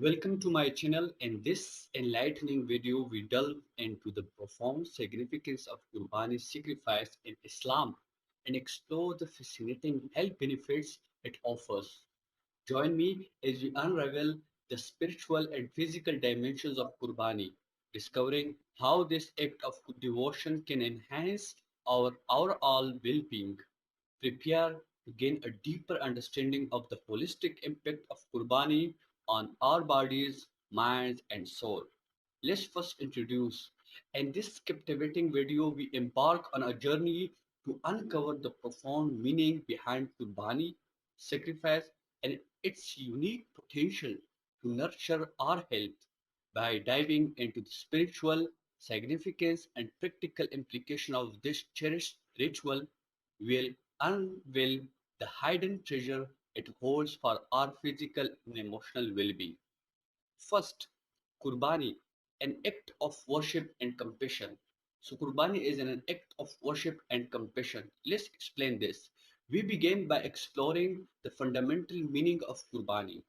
Welcome to my channel. In this enlightening video, we delve into the profound significance of Qurbani sacrifice in Islam and explore the fascinating health benefits it offers. Join me as we unravel the spiritual and physical dimensions of Qurbani, discovering how this act of devotion can enhance our all well-being. Prepare to gain a deeper understanding of the holistic impact of Qurbani on our bodies, minds, and soul. Let's first introduce. In this captivating video, we embark on a journey to uncover the profound meaning behind Qurbani, sacrifice, and its unique potential to nurture our health. By diving into the spiritual significance and practical implication of this cherished ritual, we'll unveil the hidden treasure it holds for our physical and emotional well-being. First, Qurbani, an act of worship and compassion. So, Qurbani is an act of worship and compassion. Let's explain this. We begin by exploring the fundamental meaning of Qurbani,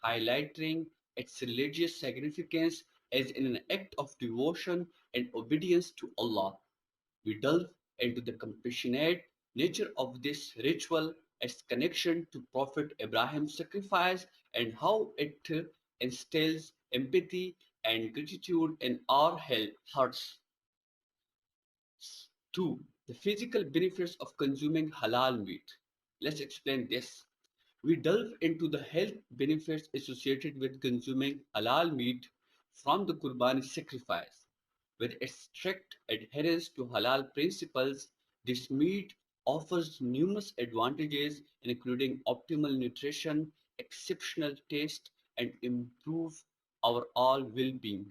highlighting its religious significance as an act of devotion and obedience to Allah. We delve into the compassionate nature of this ritual, its connection to Prophet Abraham's sacrifice, and how it instills empathy and gratitude in our hearts. 2. The physical benefits of consuming halal meat. Let's explain this. We delve into the health benefits associated with consuming halal meat from the Qurbani sacrifice. With its strict adherence to halal principles, this meat offers numerous advantages, including optimal nutrition, exceptional taste, and improve our all well-being.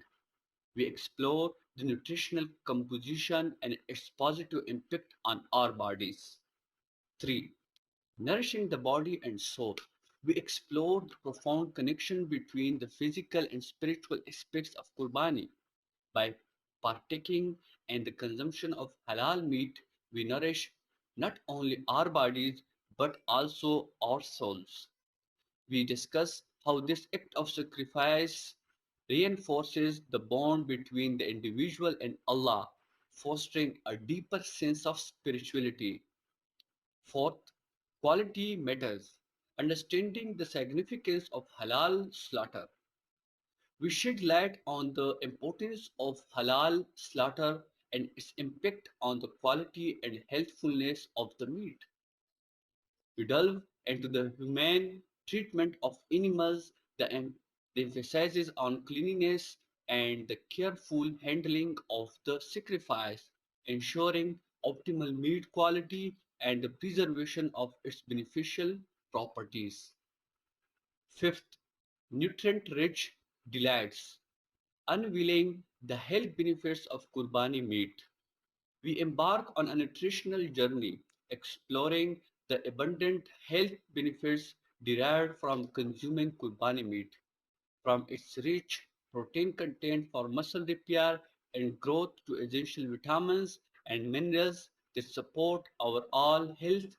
We explore the nutritional composition and its positive impact on our bodies. 3. Nourishing the body and soul. We explore the profound connection between the physical and spiritual aspects of Qurbani. By partaking in the consumption of halal meat, we nourish not only our bodies but also our souls. We discuss how this act of sacrifice reinforces the bond between the individual and Allah, fostering a deeper sense of spirituality. Fourth, quality matters. Understanding the significance of halal slaughter. We shed light on the importance of halal slaughter and its impact on the quality and healthfulness of the meat. We delve into the humane treatment of animals, the emphasis on cleanliness and the careful handling of the sacrifice, ensuring optimal meat quality and the preservation of its beneficial properties. Fifth, nutrient-rich delights. Unveiling the health benefits of Qurbani meat. We embark on a nutritional journey, exploring the abundant health benefits derived from consuming Qurbani meat, from its rich protein content for muscle repair and growth to essential vitamins and minerals that support our all health.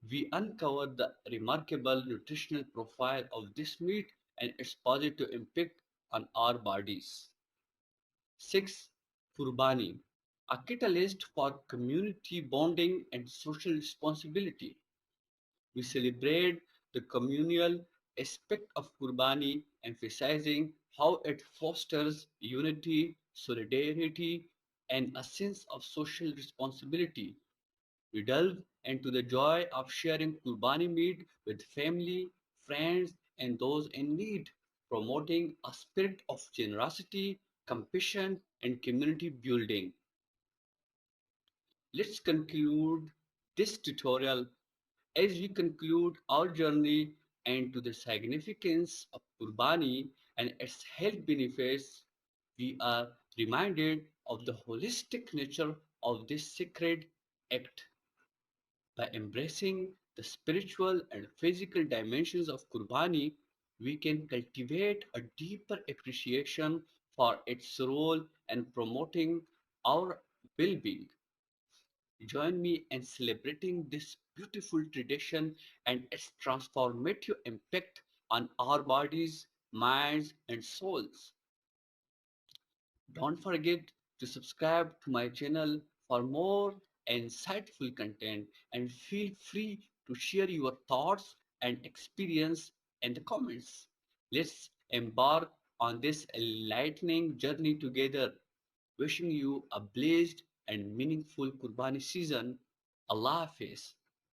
We uncover the remarkable nutritional profile of this meat and its positive impact on our bodies. 6. Qurbani, a catalyst for community bonding and social responsibility. We celebrate the communal aspect of Qurbani, emphasizing how it fosters unity, solidarity, and a sense of social responsibility. We delve into the joy of sharing Qurbani meat with family, friends, and those in need, promoting a spirit of generosity, compassion, and community building. Let's conclude this tutorial. As we conclude our journey into the significance of Qurbani and its health benefits, we are reminded of the holistic nature of this sacred act. By embracing the spiritual and physical dimensions of Qurbani, we can cultivate a deeper appreciation for its role in promoting our well-being. Join me in celebrating this beautiful tradition and its transformative impact on our bodies, minds, and souls. Don't forget to subscribe to my channel for more insightful content and feel free to share your thoughts and experience in the comments. Let's embark on this enlightening journey together. Wishing you a blessed and meaningful Qurbani season. Allah Hafiz.